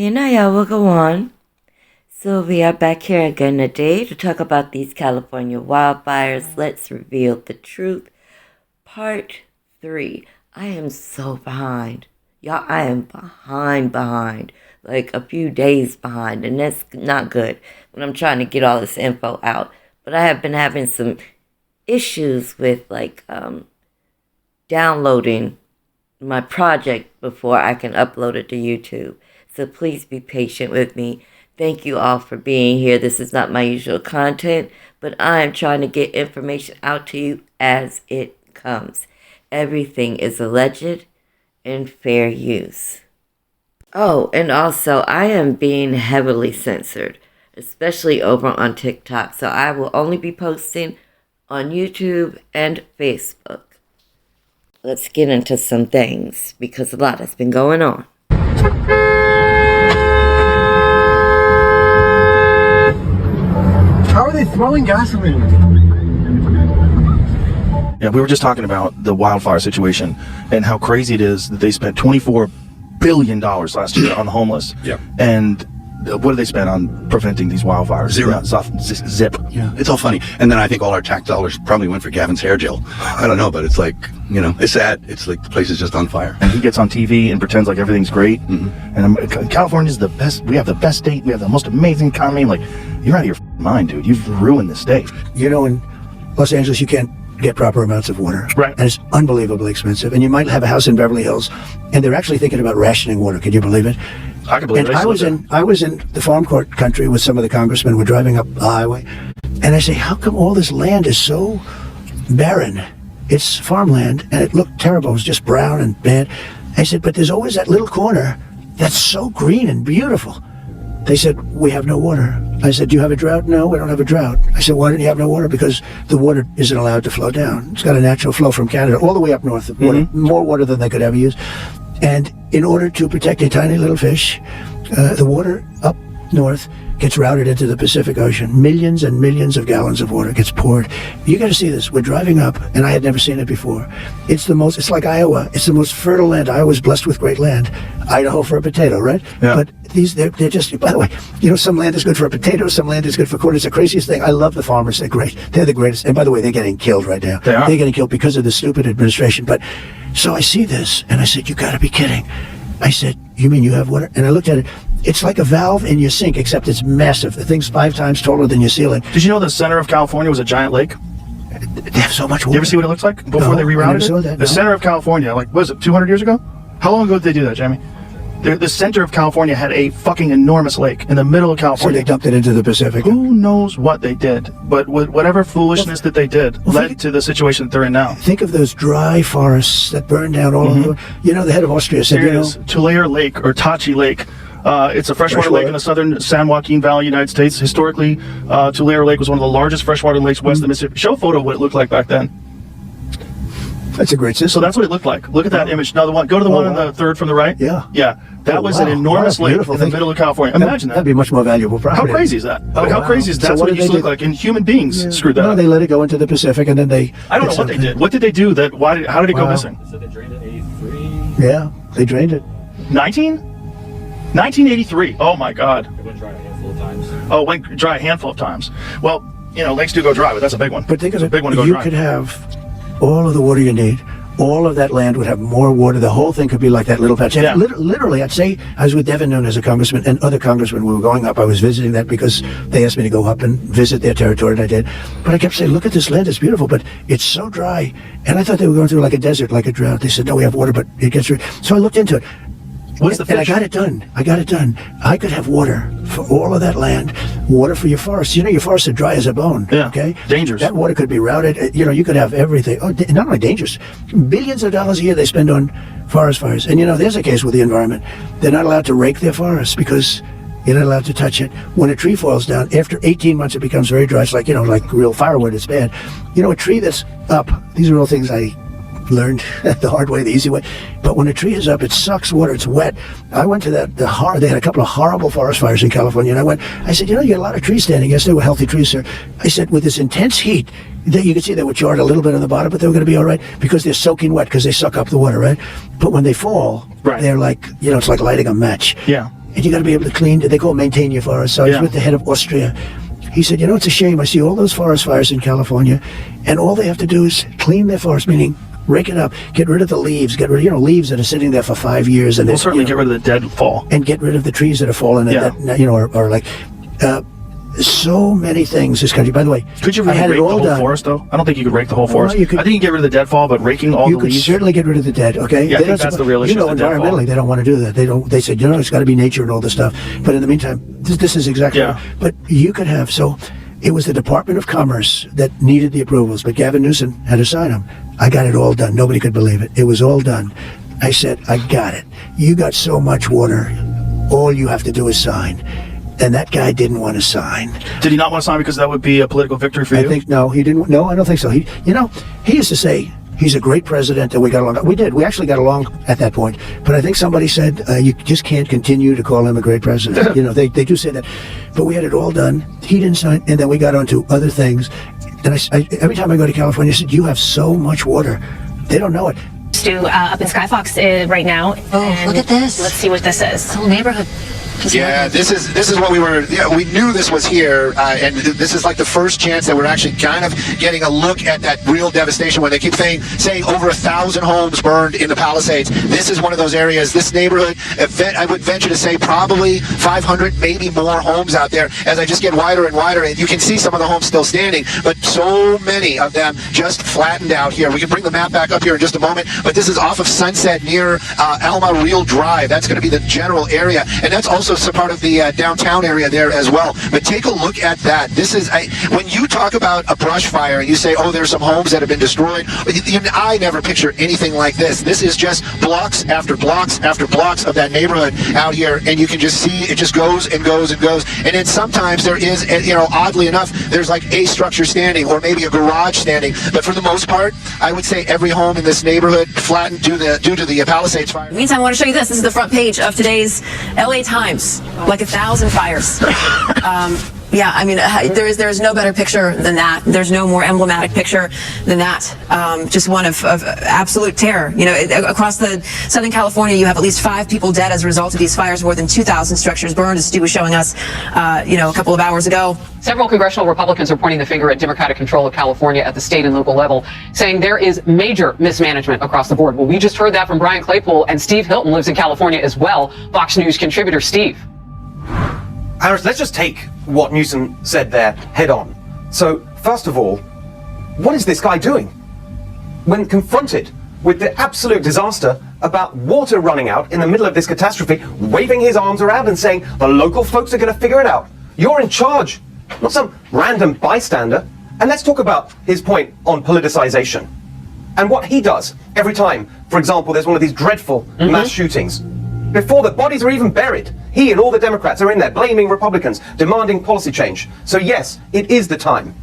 Hey, now y'all, we'll go on. So we are back here again today to talk about these California wildfires. Let's reveal the truth. Part 3. I am so behind. Y'all, I am behind. Like a few days behind, and that's not good when I'm trying to get all this info out. But I have been having some issues with downloading my project before I can upload it to YouTube. So please be patient with me. Thank you all for being here. This is not my usual content, but I am trying to get information out to you as it comes. Everything is alleged and fair use. Oh, and also I am being heavily censored, especially over on TikTok. So I will only be posting on YouTube and Facebook. Let's get into some things because a lot has been going on. How are they throwing gasoline? Yeah, we were just talking about the wildfire situation and how crazy it is that they spent $24 billion last year on the homeless. Yeah. And what did they spend on preventing these wildfires? Zero. Yeah, zip. Yeah. It's all funny. And then I think all our tax dollars probably went for Gavin's hair gel. I don't know, but it's like, it's sad. It's like the place is just on fire. And he gets on TV and pretends like everything's great. Mm-hmm. And California's the best. We have the best state. We have the most amazing economy. Like, you're out of your mind, dude. You've ruined the state. In Los Angeles, you can't get proper amounts of water. Right. And it's unbelievably expensive. And you might have a house in Beverly Hills, and they're actually thinking about rationing water. Can you believe it? I can believe and it. I was in the farm court country with some of the congressmen. We're driving up the highway, and I say, how come all this land is so barren? It's farmland, and it looked terrible. It was just brown and bad. I said, but there's always that little corner that's so green and beautiful. They said, we have no water. I said, do you have a drought? No, we don't have a drought. I said, why don't you have no water? Because the water isn't allowed to flow down. It's got a natural flow from Canada all the way up north. More water than they could ever use. And in order to protect a tiny little fish, the water up north gets routed into the Pacific Ocean. Millions and millions of gallons of water gets poured. You got to see this. We're driving up, and I had never seen it before. It's like Iowa. It's the most fertile land. Iowa's blessed with great land. Idaho for a potato, right? Yeah. But they're just, by the way, some land is good for a potato, some land is good for corn. It's the craziest thing. I love the farmers. They're great. They're the greatest. And by the way, they're getting killed right now. They are. They're getting killed because of the stupid administration. But so I see this, and I said, you got to be kidding. I said, you mean you have water? And I looked at it. It's like a valve in your sink, except it's massive. The thing's 5 times taller than your ceiling. Did you know the center of California was a giant lake? They have so much water. You ever see what it looks like before they rerouted I never it? saw that, The center of California, like, was it 200 years ago? How long ago did they do that, Jamie? The center of California had a fucking enormous lake in the middle of So California. they dumped it into the Pacific. Who knows what they did? But whatever foolishness that they did led to the situation that they're in now. Think of those dry forests that burned down all over. The head of Austria said, There is Tulare Lake, or Tachi Lake. It's a freshwater lake in the southern San Joaquin Valley, United States. Historically, Tulare Lake was one of the largest freshwater lakes west of the Mississippi. Show a photo of what it looked like back then. that's a great system. So that's what it looked like. Look at that image. Now, go to the one on the third from the right. Yeah. Yeah. That was an enormous lake in the middle of California. Imagine that. That'd be much more valuable property. How crazy is that? How crazy is that? So That's what it used to look like. And human beings screwed that No, up. they let it go into the Pacific, and then they... I don't know what they did. What did they do? How did it go missing? So they drained it in 83. Yeah, they drained it. 1983. Oh my God. It went dry a handful of times. Oh, it went dry a handful of times. Well, lakes do go dry, but that's a big one. But think of It's a it, big one to go you dry. could have all of the water you need. All of that land would have more water. The whole thing could be like that little patch. And Yeah. literally, I'd say, I was with Devin Noon as a congressman and other congressmen. We were going up. I was visiting that because they asked me to go up and visit their territory, and I did. But I kept saying, look at this land. It's beautiful, but it's so dry. And I thought they were going through like a desert, like a drought. They said, no, we have water, but it gets... So I looked into it. What's the fish? And I got it done. I could have water for all of that land, water for your forests. Your forests are dry as a bone. Yeah. Okay? Dangerous. That water could be routed. You could have everything. Oh, not only dangerous. Billions of dollars a year they spend on forest fires. And there's a case with the environment. They're not allowed to rake their forests because you're not allowed to touch it. When a tree falls down, after 18 months it becomes very dry. It's like, like real firewood. It's bad. A tree that's up, these are all things I learned the hard way, the easy way. But when a tree is up, it sucks water. It's wet. I went to they had a couple of horrible forest fires in California, and I said, you got a lot of trees standing. Yes, they were healthy trees, sir. I said, with this intense heat, that you could see they were charred a little bit on the bottom, but they were going to be all right because they're soaking wet because they suck up the water, right? But when they fall, Right. they're like, it's like lighting a match. Yeah. and you got to be able to clean. They call it maintain your forest. So I was with the head of Austria. He said, it's a shame. I see all those forest fires in California, and all they have to do is clean their forest, meaning rake it up, get rid of the leaves, get rid of, leaves that are sitting there for 5 years. And we'll certainly get rid of the deadfall. And get rid of the trees that are falling, or like... so many things this country. By the way, could you rake the whole forest, though? I don't think you could rake the whole forest. I think you can get rid of the deadfall, but raking all the leaves... You could certainly get rid of the dead, okay? Yeah, I think that's the real issue. Environmentally, they don't want to do that. They said, it's got to be nature and all this stuff. But in the meantime, this is exactly... Yeah. But you could have... So it was the Department of Commerce that needed the approvals, but Gavin Newsom had to sign them. I got it all done. Nobody could believe it. It was all done. I said, I got it. You got so much water. All you have to do is sign. And that guy didn't want to sign. Did he not want to sign because that would be a political victory for you? I think, no, he didn't. No, I don't think so. He used to say he's a great president and we got along. We did. We actually got along at that point. But I think somebody said, you just can't continue to call him a great president. They do say that. But we had it all done. He didn't sign. And then we got on to other things. And I every time I go to California, I said, you have so much water. They don't know it. Up in Skyfox right now. Oh, look at this. Let's see what this is. The whole neighborhood. Yeah, this is what we were. Yeah, we knew this was here, and this is like the first chance that we're actually kind of getting a look at that real devastation. When they keep saying over 1,000 homes burned in the Palisades, this is one of those areas. This neighborhood, I would venture to say, probably 500, maybe more homes out there. As I just get wider and wider, and you can see some of the homes still standing, but so many of them just flattened out here. We can bring the map back up here in just a moment, but this is off of Sunset near Alma Real Drive. That's going to be the general area, and that's also some part of the downtown area there as well. But take a look at that. This is when you talk about a brush fire and you say, there's some homes that have been destroyed. I never picture anything like this. This is just blocks after blocks after blocks of that neighborhood out here, and you can just see it just goes and goes and goes. And then sometimes there is, oddly enough, there's like a structure standing or maybe a garage standing. But for the most part, I would say every home in this neighborhood flattened due to the Palisades Fire. Meantime, I want to show you this. This is the front page of today's LA Times. Like 1,000 fires. Yeah, I mean, there is no better picture than that. There's no more emblematic picture than that. Just one of absolute terror. Across the Southern California, you have at least 5 people dead as a result of these fires. More than 2,000 structures burned, as Stu was showing us, a couple of hours ago. Several congressional Republicans are pointing the finger at Democratic control of California at the state and local level, saying there is major mismanagement across the board. Well, we just heard that from Brian Claypool, and Steve Hilton lives in California as well. Fox News contributor Steve. Harris, let's just take what Newsom said there head on. So, first of all, what is this guy doing? When confronted with the absolute disaster about water running out in the middle of this catastrophe, waving his arms around and saying the local folks are going to figure it out. You're in charge, not some random bystander. And let's talk about his point on politicization and what he does every time, for example, there's one of these dreadful mass shootings. Before the bodies are even buried, he and all the Democrats are in there blaming Republicans, demanding policy change. So yes, it is the time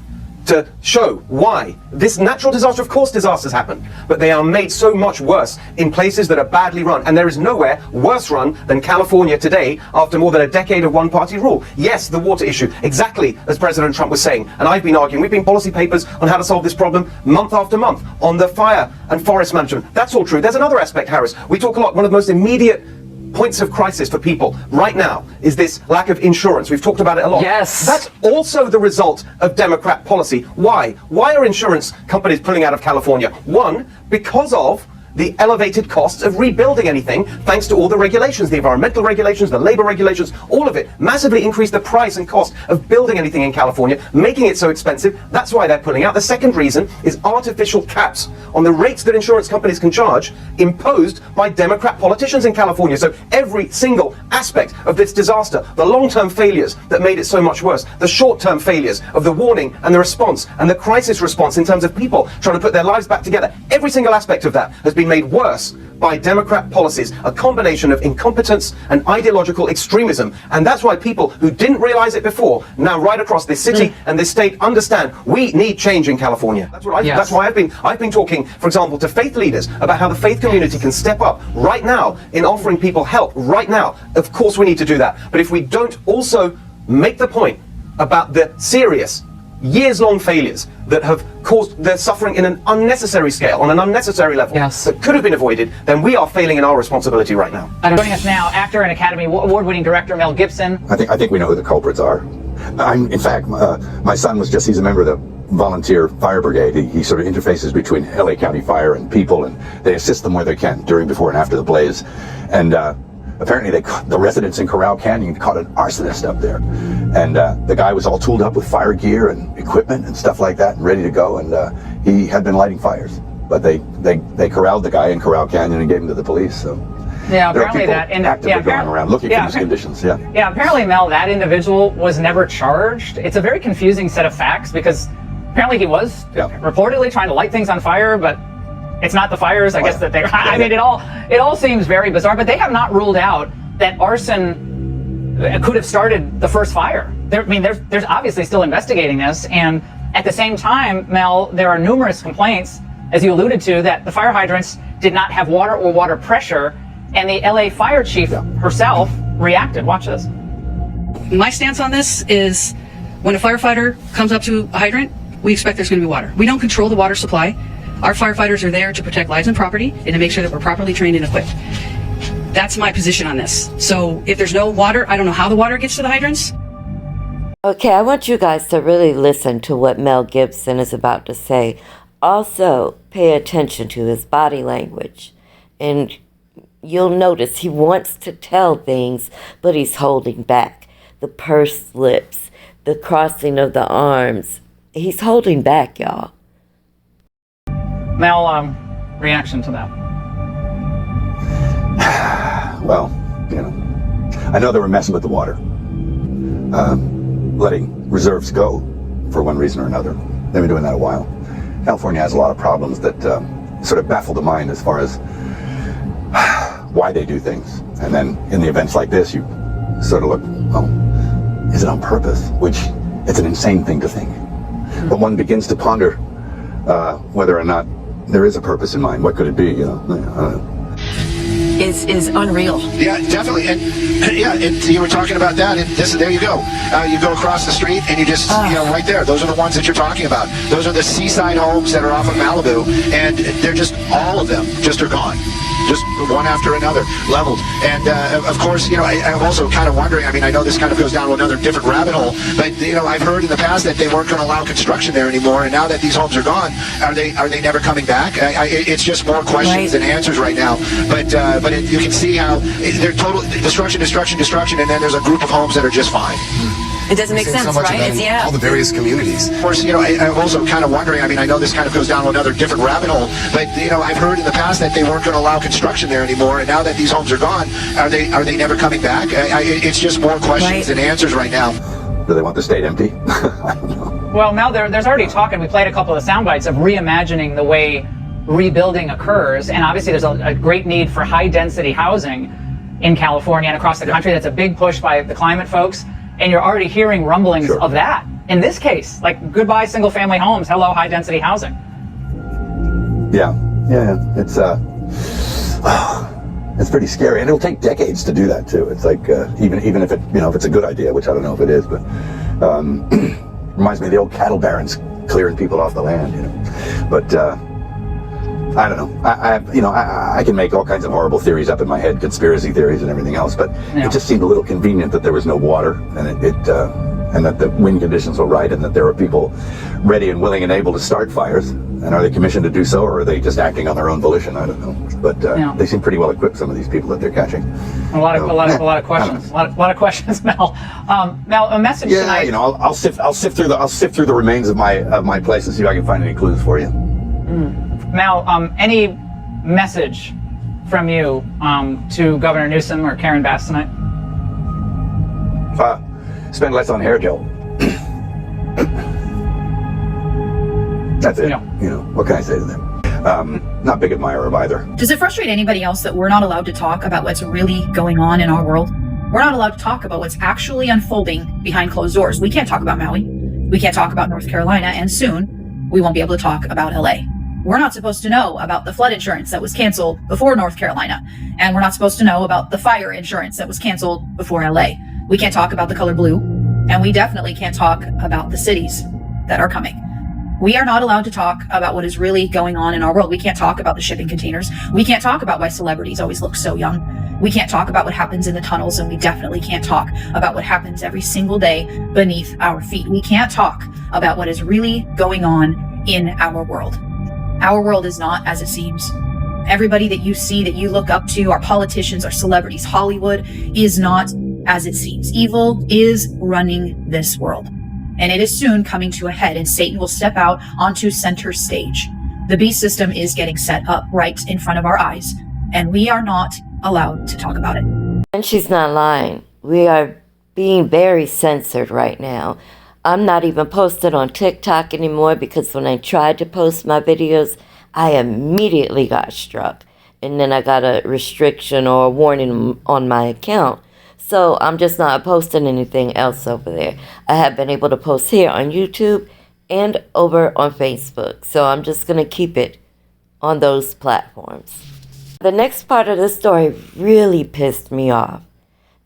to show why this natural disaster, of course disasters happen, but they are made so much worse in places that are badly run. And there is nowhere worse run than California today after more than a decade of one-party rule. Yes, the water issue, exactly as President Trump was saying, and I've been arguing, we've been policy papers on how to solve this problem month after month on the fire and forest management. That's all true. There's another aspect, Harris. We talk a lot, one of the most immediate points of crisis for people right now is this lack of insurance. We've talked about it a lot. Yes. That's also the result of Democrat policy. Why? Why are insurance companies pulling out of California? One, because of the elevated costs of rebuilding anything, thanks to all the regulations, the environmental regulations, the labor regulations, all of it massively increased the price and cost of building anything in California, making it so expensive. That's why they're pulling out. The second reason is artificial caps on the rates that insurance companies can charge, imposed by Democrat politicians in California. So every single aspect of this disaster, the long-term failures that made it so much worse, the short-term failures of the warning and the response and the crisis response in terms of people trying to put their lives back together, every single aspect of that has been made worse by Democrat policies, a combination of incompetence and ideological extremism. And that's why people who didn't realize it before, now right across this city and this state, understand we need change in California. That's what that's why I've been talking, for example, to faith leaders about how the faith community can step up right now in offering people help right now. Of course we need to do that. But if we don't also make the point about the serious years-long failures that have caused their suffering in an unnecessary scale, on an unnecessary level, that could have been avoided, then we are failing in our responsibility right now. Joining us now, actor and Academy Award-winning director Mel Gibson. I think we know who the culprits are. In fact, my son he's a member of the volunteer fire brigade. He sort of interfaces between LA County Fire and people, and they assist them where they can during, before, and after the blaze. And apparently the residents in Corral Canyon caught an arsonist up there. And the guy was all tooled up with fire gear and equipment and stuff like that and ready to go. And he had been lighting fires. But they corralled the guy in Corral Canyon and gave him to the police. So yeah, there apparently are people actively going around looking for these conditions. Yeah, apparently, Mel, that individual was never charged. It's a very confusing set of facts because apparently he was reportedly trying to light things on fire, but it's not the fires, I guess, that they... I mean, it all seems very bizarre, but they have not ruled out that arson could have started the first fire. There's obviously still investigating this, and at the same time, Mel, there are numerous complaints, as you alluded to, that the fire hydrants did not have water or water pressure, and the LA fire chief herself reacted. Watch this. My stance on this is when a firefighter comes up to a hydrant, we expect there's going to be water. We don't control the water supply. Our firefighters are there to protect lives and property and to make sure that we're properly trained and equipped. That's my position on this. So if there's no water, I don't know how the water gets to the hydrants. Okay, I want you guys to really listen to what Mel Gibson is about to say. Also, pay attention to his body language. And you'll notice he wants to tell things, but he's holding back. The pursed lips, the crossing of the arms. He's holding back, y'all. Mel, reaction to that? Well, I know they were messing with the water. Letting reserves go for one reason or another. They've been doing that a while. California has a lot of problems that sort of baffle the mind as far as why they do things. And then in the events like this, you sort of look, oh, is it on purpose? Which, it's an insane thing to think. But one begins to ponder whether or not there is a purpose in mind. What could it be? I don't know. Is unreal. Yeah, definitely. And you were talking about that, and there you go. You go across the street and you just, right there, those are the ones that you're talking about. Those are the seaside homes that are off of Malibu, and they're just, all of them just are gone. Just one after another, leveled. And of course, I'm also kind of wondering, I know this kind of goes down to another different rabbit hole, but I've heard in the past that they weren't going to allow construction there anymore, and now that these homes are gone, are they never coming back? It's just more questions than answers right now. But you can see how they're total destruction, and then there's a group of homes that are just fine. It doesn't make sense, right? It's, all the various communities. Of course, I'm also kind of wondering, I know this kind of goes down to another different rabbit hole, but I've heard in the past that they weren't going to allow construction there anymore, and now that these homes are gone, are they never coming back? It's just more questions than answers right now. Do they want the state empty? I don't know. Well, Mel, there's already talk, and we played a couple of sound bites of reimagining the way rebuilding occurs, and obviously there's a great need for high-density housing in California and across the country. That's a big push by the climate folks. And you're already hearing rumblings of that. In this case, like goodbye single-family homes, hello high-density housing. Yeah. It's pretty scary, and it'll take decades to do that too. It's like even if if it's a good idea, which I don't know if it is, but reminds me of the old cattle barons clearing people off the land. But I don't know. I can make all kinds of horrible theories up in my head, conspiracy theories and everything else, but it just seemed a little convenient that there was no water, and and that the wind conditions were right, and that there were people ready and willing and able to start fires. And are they commissioned to do so, or are they just acting on their own volition? I don't know. But they seem pretty well equipped, some of these people that they're catching. A lot of questions. A lot of questions, Mel. Mel, a message tonight. I'll sift through the remains of my place and see if I can find any clues for you. Mel, any message from you to Governor Newsom or Karen Bass tonight? Spend less on hair gel. That's it. What can I say to them? Not big admirer of either. Does it frustrate anybody else that we're not allowed to talk about what's really going on in our world? We're not allowed to talk about what's actually unfolding behind closed doors. We can't talk about Maui. We can't talk about North Carolina, and soon we won't be able to talk about LA. We're not supposed to know about the flood insurance that was canceled before North Carolina. And we're not supposed to know about the fire insurance that was canceled before LA. We can't talk about the color blue. And we definitely can't talk about the cities. that are coming. We are not allowed to talk about what is really going on in our world. We can't talk about the shipping containers. We can't talk about why celebrities always look so young. We can't talk about what happens in the tunnels, and we definitely can't talk about what happens every single day beneath our feet. We can't talk about what is really going on in our world. Our world is not as it seems. Everybody that you see, that you look up to, our politicians, our celebrities, Hollywood, is not as it seems. Evil is running this world. And it is soon coming to a head, and Satan will step out onto center stage. The beast system is getting set up right in front of our eyes, and we are not allowed to talk about it. And she's not lying. We are being very censored right now. I'm not even posted on TikTok anymore because when I tried to post my videos, I immediately got struck. And then I got a restriction or a warning on my account. So I'm just not posting anything else over there. I have been able to post here on YouTube and over on Facebook. So I'm just going to keep it on those platforms. The next part of the story really pissed me off.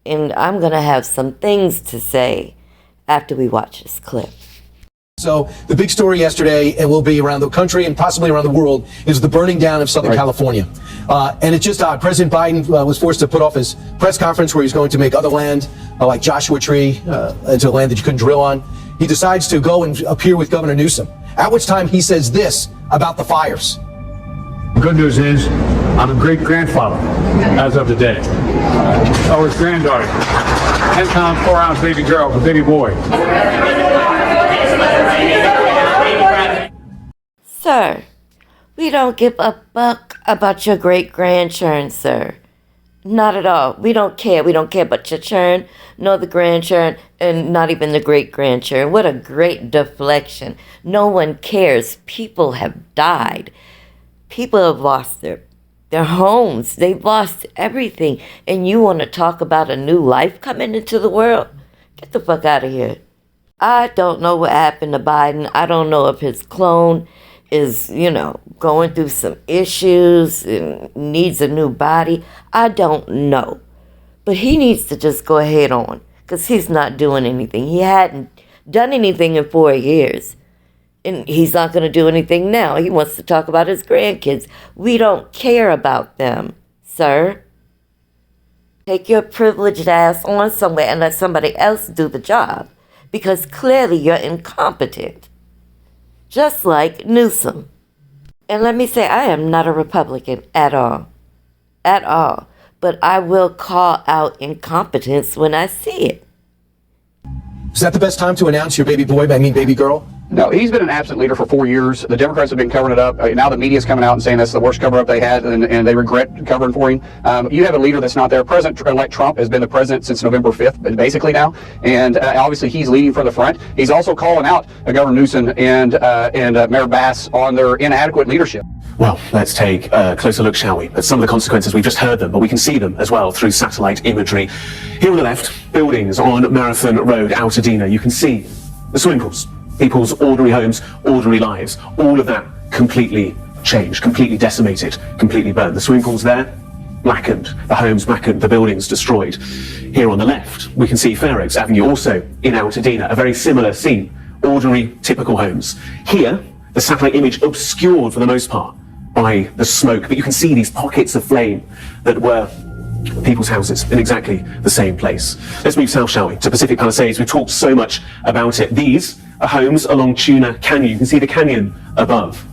And I'm going to have some things to say after we watch this clip. So the big story yesterday, and will be around the country and possibly around the world, is the burning down of Southern California. And it's just odd. President Biden was forced to put off his press conference where he's going to make other land, like Joshua Tree, into land that you couldn't drill on. He decides to go and appear with Governor Newsom, at which time he says this about the fires. The good news is I'm a great-grandfather as of today. Oh, his granddaughter, 10-pound, 4-ounce baby girl, a baby boy. Sir, we don't give a fuck about your great-grandchildren, sir. Not at all. We don't care. We don't care about your children, nor the grandchildren, and not even the great-grandchildren. What a great deflection. No one cares. People have died. People have lost their homes. They've lost everything. And you want to talk about a new life coming into the world? Get the fuck out of here. I don't know what happened to Biden. I don't know if his clone is, going through some issues and needs a new body. I don't know. But he needs to just go ahead on because he's not doing anything. He hadn't done anything in 4 years. And he's not going to do anything now. He wants to talk about his grandkids. We don't care about them, sir. Take your privileged ass on somewhere and let somebody else do the job. Because clearly you're incompetent. Just like Newsom. And let me say, I am not a Republican at all. At all. But I will call out incompetence when I see it. Is that the best time to announce your baby boy, baby girl? No, he's been an absent leader for 4 years. The Democrats have been covering it up. Now the media's coming out and saying that's the worst cover-up they had, and they regret covering for him. You have a leader that's not there. President-elect Trump has been the president since November 5th, basically now, and obviously he's leading from the front. He's also calling out Governor Newsom and Mayor Bass on their inadequate leadership. Well, let's take a closer look, shall we, at some of the consequences. We've just heard them, but we can see them as well through satellite imagery. Here on the left, buildings on Marathon Road, Altadena. You can see the swimming pools. People's ordinary homes, ordinary lives, all of that completely changed, completely decimated, completely burned. The swimming pool's there, blackened. The homes blackened, the buildings destroyed. Here on the left, we can see Fair Oaks Avenue, also in Altadena, a very similar scene. Ordinary, typical homes. Here, the satellite image obscured for the most part by the smoke, but you can see these pockets of flame that were people's houses in exactly the same place. Let's move south, shall we, to Pacific Palisades. We've talked so much about it. These are homes along Tuna Canyon. You can see the canyon above.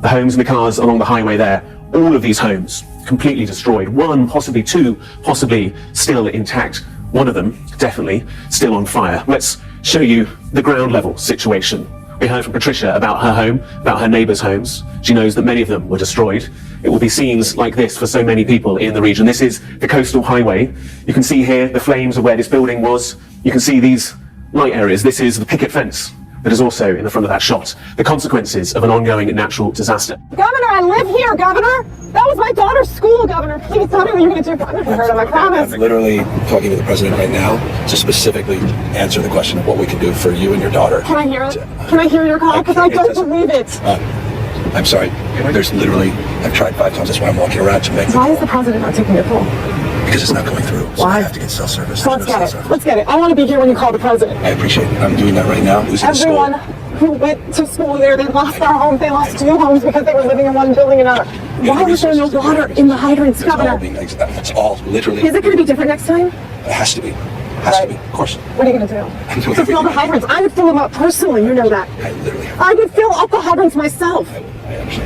The homes and the cars along the highway there. All of these homes completely destroyed. One, possibly two, possibly still intact. One of them definitely still on fire. Let's show you the ground level situation. We heard from Patricia about her home, about her neighbours' homes. She knows that many of them were destroyed. It will be scenes like this for so many people in the region. This is the coastal highway. You can see here the flames of where this building was. You can see these light areas. This is the picket fence that is also in the front of that shot. The consequences of an ongoing natural disaster. Governor, I live here, Governor. That was my daughter's school, Governor. Please tell me what you're going to do. I'm never heard of, I promise. I'm literally talking to the president right now to specifically answer the question of what we can do for you and your daughter. Can I hear it? Can I hear your call? Because I don't believe it. I'm sorry. There's literally, I've tried 5 times. That's why I'm walking around to make. Why is the president not taking your call? Because it's not going through. So I have to get cell service. So let's get it. Let's get it. I want to be here when you call the president. I appreciate it. I'm doing that right now. Everyone, who went to school there. They lost their home. They lost 2 homes because they were living in one building and another. Why was there no water in the hydrants, Governor? It's all literally. Is it going to be different next time? It has to be. Has to be, of course. What are you going to do? To fill the hydrants. I would fill them up personally, you know that. I would fill up the hydrants myself.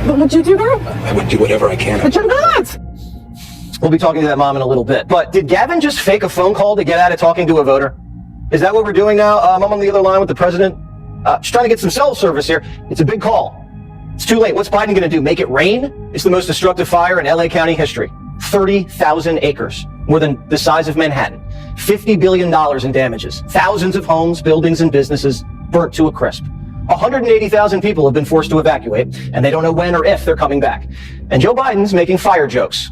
But would you do that? I would do whatever I can. But you're not! We'll be talking to that mom in a little bit. But did Gavin just fake a phone call to get out of talking to a voter? Is that what we're doing now? I'm on the other line with the president. Just trying to get some cell service here. It's a big call. It's too late. What's Biden going to do? Make it rain? It's the most destructive fire in LA County history. 30,000 acres, more than the size of Manhattan. $50 billion in damages. Thousands of homes, buildings, and businesses burnt to a crisp. 180,000 people have been forced to evacuate, and they don't know when or if they're coming back. And Joe Biden's making fire jokes.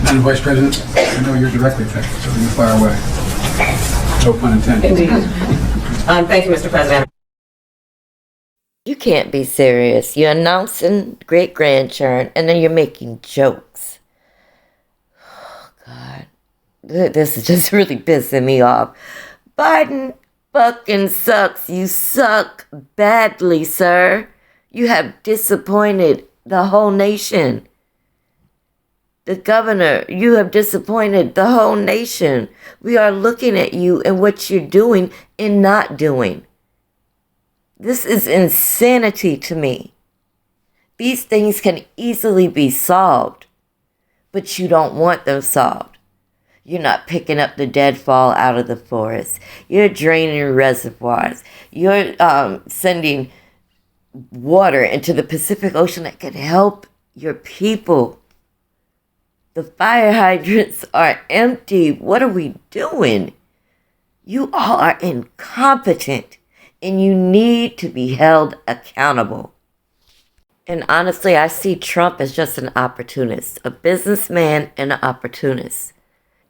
Madam Vice President, I know you're directly affected, so you fire away. No pun intended. Indeed. Thank you, Mr. President. You can't be serious. You're announcing great-grandchildren, and then you're making jokes. Oh, God. This is just really pissing me off. Biden fucking sucks. You suck badly, sir. You have disappointed the whole nation. The governor, you have disappointed the whole nation. We are looking at you and what you're doing and not doing. This is insanity to me. These things can easily be solved, but you don't want them solved. You're not picking up the deadfall out of the forest. You're draining reservoirs. You're sending water into the Pacific Ocean that could help your people. The fire hydrants are empty. What are we doing? You all are incompetent, and you need to be held accountable. And honestly, I see Trump as just an opportunist, a businessman and an opportunist.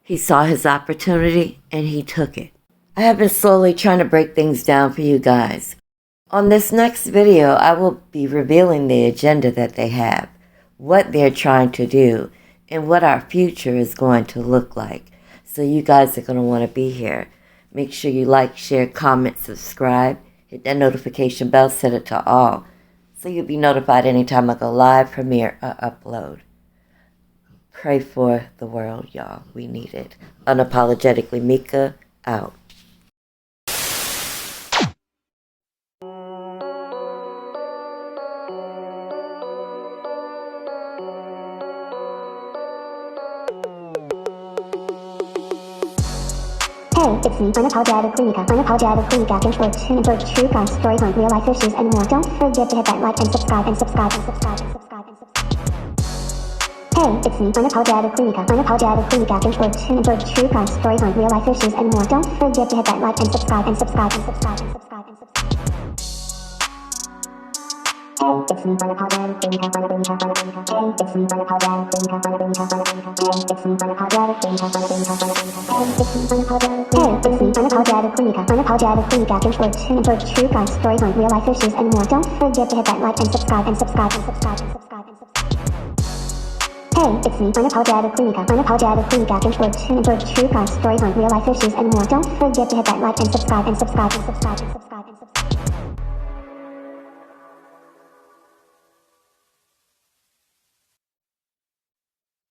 He saw his opportunity, and he took it. I have been slowly trying to break things down for you guys. On this next video, I will be revealing the agenda that they have, what they're trying to do, and what our future is going to look like. So you guys are going to want to be here. Make sure you like, share, comment, subscribe. Hit that notification bell, set it to all. So you'll be notified anytime I go live, premiere, or upload. Pray for the world, y'all. We need it. Unapologetically Mika, out. Hey, it's me, unapologetically Mika, enjoy true crime stories on real life issues and more. Don't forget to hit that like and subscribe and subscribe and subscribe and subscribe and subscribe. Hey, it's me, unapologetically Mika, enjoy true crime stories on real life issues and more. Don't forget to hit that like and subscribe and subscribe and subscribe and subscribe and subscribe. It's me, unapologetically Mika, it's me, unapologetically Mika, it's me, unapologetically Mika, it's me, unapologetically Mika, enjoy true crime stories on real life issues and more. Don't forget to hit that like and subscribe and subscribe and subscribe and subscribe and subscribe. Hey, it's me, unapologetically Mika, enjoy true crime stories on real life issues and more. Don't forget to hit that like and subscribe and subscribe and subscribe and subscribe.